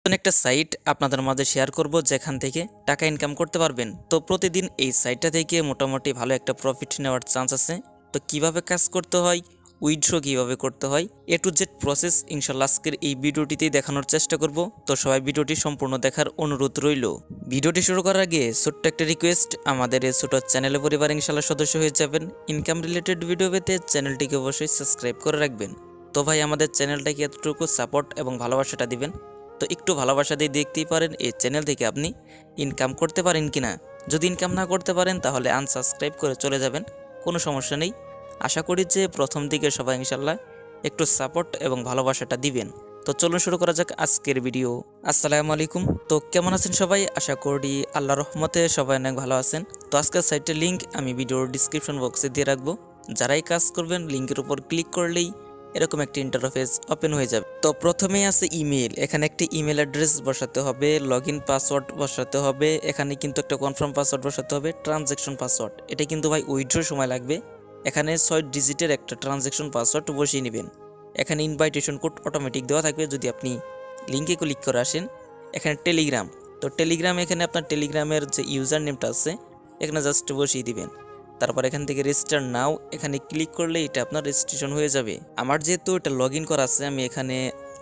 একটা সাইট আপনাদের মাঝে শেয়ার করব যেখান থেকে টাকা ইনকাম করতে পারবেন। তো প্রতিদিন এই সাইটটা থেকে মোটামুটি ভালো একটা প্রফিট নেওয়ার চান্স আছে। তো কিভাবে কাজ করতে হয়, উইথড্র কিভাবে করতে হয়, এ টু জেড প্রসেস ইনশাল্লাহ আজকের এই ভিডিওটিতেই দেখানোর চেষ্টা করব। তো সবাই ভিডিওটি সম্পূর্ণ দেখার অনুরোধ রইল। ভিডিওটি শুরু করার আগে ছোট্ট একটা রিকোয়েস্ট, আমাদের এই ছোট চ্যানেলে পরিবার ইনশাল্লাহ সদস্য হয়ে যাবেন। ইনকাম রিলেটেড ভিডিও পেতে চ্যানেলটিকে অবশ্যই সাবস্ক্রাইব করে রাখবেন। তো ভাই আমাদের চ্যানেলটাকে এতটুকু সাপোর্ট এবং ভালোবাসাটা দিবেন। তো একটু ভালোবাসা দিয়ে দেখতেই পারেন এই চ্যানেল থেকে আপনি ইনকাম করতে পারেন কিনা। যদি ইনকাম না করতে পারেন তাহলে আনসাবস্ক্রাইব করে চলে যাবেন, কোনো সমস্যা নেই। আশা করি যে প্রথম দিকে সবাই ইনশাল্লাহ একটু সাপোর্ট এবং ভালোবাসাটা দিবেন। তো চলুন শুরু করা যাক আজকের ভিডিও। আসসালামু আলাইকুম। তো কেমন আছেন সবাই? আশা করি আল্লাহর রহমতে সবাই অনেক ভালো আছেন। তো আজকের সাইটের লিঙ্ক আমি ভিডিওর ডিসক্রিপশন বক্সে দিয়ে রাখবো। যারাই কাজ করবেন লিঙ্কের উপর ক্লিক করলেই এরকম একটা ইন্টারফেস ওপেন হয়ে যাবে। তো প্রথমেই আছে ইমেল, এখানে একটি ইমেল অ্যাড্রেস বসাতে হবে, লগইন পাসওয়ার্ড বসাতে হবে, এখানে কিন্তু একটা কনফার্ম পাসওয়ার্ড বসাতে হবে, ট্রানজ্যাকশন পাসওয়ার্ড। এটা কিন্তু ভাই উইথড্র সময় লাগবে। এখানে 6 ডিজিটের একটা ট্রানজ্যাকশন পাসওয়ার্ড বসিয়ে নেবেন। এখানে ইনভাইটেশন কোড অটোমেটিক দেওয়া থাকবে যদি আপনি লিঙ্কে ক্লিক করে আসেন। এখানে টেলিগ্রাম, তো টেলিগ্রাম এখানে আপনার টেলিগ্রামের যে ইউজার নেমটা আছে এখানে জাস্ট বসিয়ে দিবেন। তারপর এখান থেকে রেজিস্টার নাও এখানে ক্লিক করলে এটা আপনার রেজিস্ট্রেশন হয়ে যাবে। আমার যেহেতু এটা লগ ইন করা আছে আমি এখানে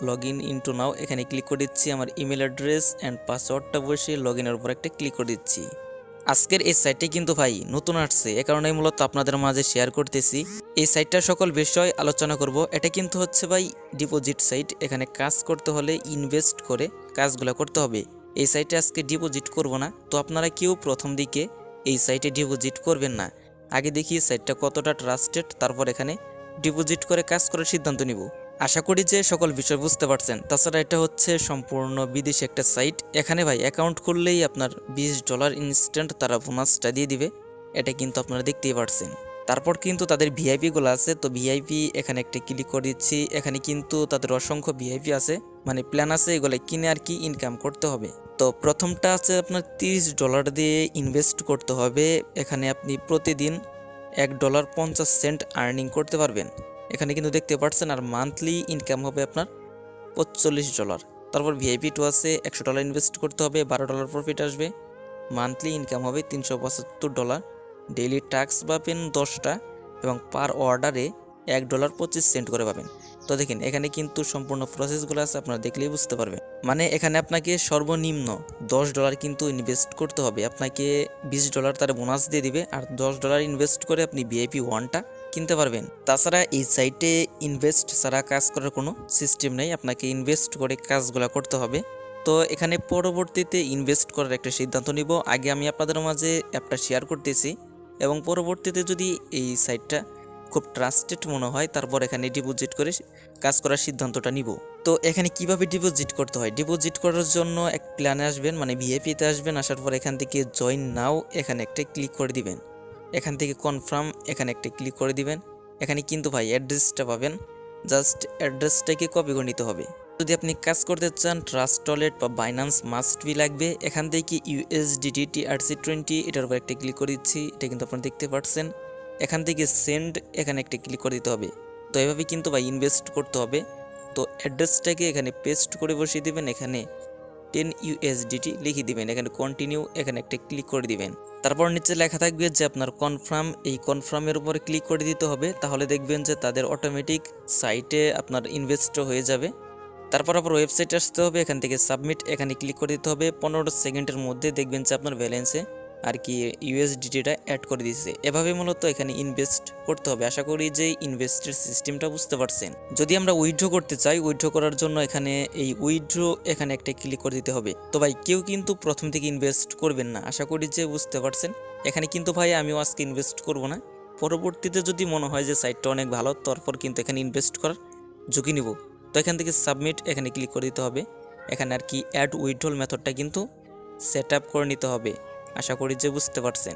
লগ ইন ইনটু নাও এখানে ক্লিক করে দিচ্ছি। আমার ইমেল অ্যাড্রেস অ্যান্ড পাসওয়ার্ডটা বসে লগ ইনের উপর একটা ক্লিক করে দিচ্ছি। আজকের এই সাইটটি কিন্তু ভাই নতুন আসছে, এ কারণেই মূলত আপনাদের মাঝে শেয়ার করতেছি। এই সাইটটার সকল বিষয় আলোচনা করব। এটা কিন্তু হচ্ছে ভাই ডিপোজিট সাইট, এখানে কাজ করতে হলে ইনভেস্ট করে কাজগুলো করতে হবে। এই সাইটে আজকে ডিপোজিট করব না, তো আপনারা কেউ প্রথম দিকে এই সাইটে ডিপোজিট করবেন না। আগে দেখি সাইটটা কতটা ট্রাস্টেড, তারপর এখানে ডিপোজিট করে কাজ করার সিদ্ধান্ত নিব। আশা করি যে সকল বিষয় বুঝতে পারছেন। তাছাড়া এটা হচ্ছে সম্পূর্ণ বিদেশি একটা সাইট। এখানে ভাই অ্যাকাউন্ট খুললেই আপনার $20 ইনস্ট্যান্ট তারা বোনাসটা দিয়ে দিবে, এটা কিন্তু আপনারা দেখতেই পারছেন। তারপর কিন্তু তাদের ভিআইপিগুলো আছে, তো ভিআইপি এখানে একটা ক্লিক করে দিচ্ছি। এখানে কিন্তু তাদের অসংখ্য ভিআইপি আছে, মানে প্ল্যান আছে, এগুলো কিনে আর কি ইনকাম করতে হবে। তো প্রথমটা আছে আপনার $30 দিয়ে ইনভেস্ট করতে হবে। এখানে আপনি প্রতিদিন $1.50 আর্নিং করতে পারবেন, এখানে কিন্তু দেখতে পাচ্ছেন। আর মান্থলি ইনকাম হবে আপনার $45। তারপর ভিআইপি 2 আছে, $100 ইনভেস্ট করতে হবে, $12 প্রফিট আসবে, মান্থলি ইনকাম হবে $375। ডেইলি টাস্ক পাবেন 10টা এবং পার অর্ডারে $1.25 করে পাবেন। তো দেখেন এখানে কিন্তু সম্পূর্ণ প্রসেসগুলো আছে, আপনারা দেখলেই বুঝতে পারবেন। মানে এখানে আপনাকে সর্বনিম্ন $10 কিন্তু ইনভেস্ট করতে হবে, আপনাকে $20 তার বোনাস দিয়ে দিবে, আর $10 ইনভেস্ট করে আপনি ভিআইপি 1টা কিনতে পারবেন। তাছাড়া এই সাইটে ইনভেস্ট ছাড়া কাজ করার কোনো সিস্টেম নেই, আপনাকে ইনভেস্ট করে কাজগুলো করতে হবে। তো এখানে পরবর্তীতে ইনভেস্ট করার একটা সিদ্ধান্ত নিব। আগে আমি আপনাদের মাঝে অ্যাপটা শেয়ার করতেছি এবং পরবর্তীতে যদি এই সাইটটা খুব ট্রাস্টেড মনে হয় তারপর এখানে ডিপোজিট করে কাজ করার সিদ্ধান্তটা নিব। তো এখানে কিভাবে ডিপোজিট করতে হয়, ডিপোজিট করার জন্য এক প্ল্যানে আসবেন, মানে ভিআইপিতে আসবেন। আসার পর এখান থেকে জয়েন নাও এখানে একটা ক্লিক করে দিবেন। এখান থেকে কনফার্ম এখানে একটা ক্লিক করে দিবেন। এখানে কিন্তু ভাই অ্যাড্রেসটা পাবেন, জাস্ট অ্যাড্রেসটাকে কপি করে নিতে হবে। যদি আপনি কাজ করতে চান ট্রাস্ট ওয়ালেট বা বাইন্যান্স মাস্ট বি লাগবে। এখান থেকে USDT TRC20 এটার উপর একটা ক্লিক করে দিচ্ছি, এটা কিন্তু আপনারা দেখতে পাচ্ছেন। এখান থেকে সেন্ড এখানে একটা ক্লিক করে দিতে হবে। তো এভাবে কিন্তু ভাই ইনভেস্ট করতে হবে। তো অ্যাড্রেসটাকে এখানে পেস্ট করে বসিয়ে দিবেন, এখানে 10 USDT লিখে দিবেন, এখানে কন্টিনিউ এখানে একটা ক্লিক করে দিবেন। তারপর নিচে লেখা থাকবে যে আপনার কনফার্ম, এই কনফার্মের উপরে ক্লিক করে দিতে হবে। তাহলে দেখবেন যে তাদের অটোমেটিক সাইটে আপনার ইনভেস্ট হয়ে যাবে। তারপর আবার ওয়েবসাইটে আসতে হবে, এখান থেকে সাবমিট এখানে ক্লিক করে দিতে হবে। 15 সেকেন্ডের মধ্যে দেখবেন যে আপনার ব্যালেন্সে আর কি USDTটা অ্যাড করে দিয়েছে। এভাবে মূলত এখানে ইনভেস্ট করতে হবে। আশা করি যে ইনভেস্টের সিস্টেমটা বুঝতে পারছেন। যদি আমরা উইথড্র করতে চাই, উইথড্র করার জন্য এখানে এই উইথড্র এখানে একটা ক্লিক করে দিতে হবে। তো ভাই কেউ কিন্তু প্রথম থেকে ইনভেস্ট করবেন না, আশা করি যে বুঝতে পারছেন। এখানে কিন্তু ভাই আমিও আজকে ইনভেস্ট করব না, পরবর্তীতে যদি মনে হয় যে সাইটটা অনেক ভালো তারপর কিন্তু এখানে ইনভেস্ট করার ঝুঁকি নিব। তো এখান থেকে সাবমিট এখানে ক্লিক করে দিতে হবে। এখানে আর কি অ্যাড উইথড্রল মেথডটা কিন্তু সেট আপ করে নিতে হবে, আশা করি যে বুঝতে পারছেন।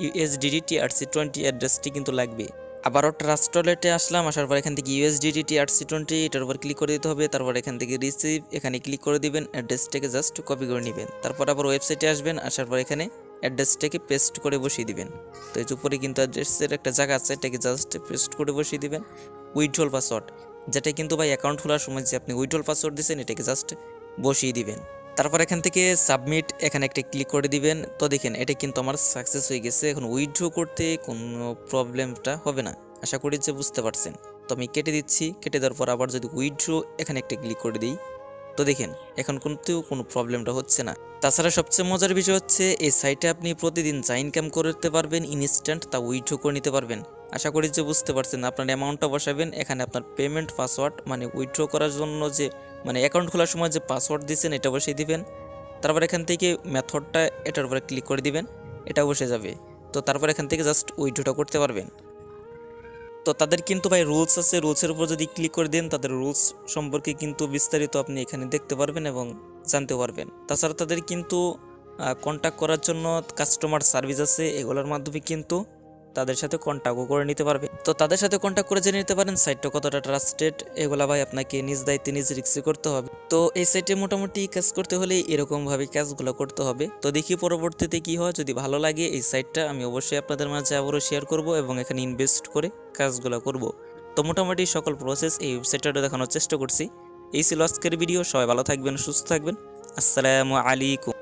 USDT TRC20 অ্যাড্রেসটি কিন্তু লাগবে। আবারও ট্রাস্ট ওয়ালেটে আসলাম, আসার পর এখান থেকে USDT TRC20 এটার উপর ক্লিক করে দিতে হবে। তারপর এখান থেকে রিসিভ এখানে ক্লিক করে দিবেন, অ্যাড্রেসটাকে জাস্ট কপি করে নেবেন। তারপর আবার ওয়েবসাইটে আসবেন, আসার পর এখানে অ্যাড্রেসটাকে পেস্ট করে বসিয়ে দিবেন। তো এই উপরে কিন্তু অ্যাড্রেসের একটা জায়গা আছে, এটাকে জাস্ট পেস্ট করে বসিয়ে দিবেন। উইথড্রল পাসওয়ার্ড, যেটা কিন্তু ভাই অ্যাকাউন্ট খোলার সময় যে আপনি উইথড্রল পাসওয়ার্ড দিয়েছেন এটাকে জাস্ট বসিয়ে দিবেন। তারপর এখান থেকে সাবমিট এখানে একটা ক্লিক করে দিবেন। তো দেখেন এটা কিন্তু আমার সাকসেস হয়ে গেছে। এখন উইথড্র করতে কোনো প্রবলেমটা হবে না, আশা করি যে বুঝতে পারছেন। তো আমি কেটে দিচ্ছি, কেটে দেওয়ার পর আবার যদি উইথড্র এখানে একটা ক্লিক করে দিই, তো দেখেন এখন কিন্তু কোনো প্রবলেমটা হচ্ছে না। তাছাড়া সবচেয়ে মজার বিষয় হচ্ছে এই সাইটে আপনি প্রতিদিন যা ইনকাম করতে পারবেন ইনস্ট্যান্ট তা উইথড্র করে নিতে পারবেন। আশা করি যে বুঝতে পারছেন। আপনার অ্যামাউন্টটা বসাবেন, এখানে আপনার পেমেন্ট পাসওয়ার্ড মানে উইথড্র করার জন্য যে মানে অ্যাকাউন্ট খোলার সময় যে পাসওয়ার্ড দিয়েছেন এটা বসিয়ে দিবেন। তারপর এখান থেকে মেথডটা এটার উপরে ক্লিক করে দিবেন, এটা বসে যাবে। তো তারপর এখান থেকে জাস্ট উইথড্রটা করতে পারবেন। তো তাদের কিন্তু ভাই রুলস আছে, রুলসের উপর যদি ক্লিক করে দেন তাদের রুলস সম্পর্কে কিন্তু বিস্তারিত আপনি এখানে দেখতে পারবেন এবং জানতে পারবেন। তাছাড়া তাদের কিন্তু কন্ট্যাক্ট করার জন্য কাস্টমার সার্ভিস আছে, এগুলোর মাধ্যমে কিন্তু তাদের সাথে কন্ট্যাক্টও করে নিতে পারবে। তো তাদের সাথে কন্ট্যাক্ট করে জেনে নিতে পারেন সাইটটা কতটা ট্রাস্টেড। এগুলা ভাই আপনাকে নিজ দায়িত্বে নিজ রিস্কে করতে হবে। তো এই সাইটে মোটামুটি কাজ করতে হলে এরকমভাবে কাজগুলো করতে হবে। তো দেখি পরবর্তীতে কি হয়। যদি ভালো লাগে এই সাইটটা আমি অবশ্যই আপনাদের মাঝে আবারও শেয়ার করব এবং এখানে ইনভেস্ট করে কাজগুলো করব। তো মোটামুটি সকল প্রসেস এই ওয়েবসাইটটা দেখানোর চেষ্টা করছি। এই ছিল আজকের ভিডিও। সবাই ভালো থাকবেন, সুস্থ থাকবেন। আসসালামু আলাইকুম।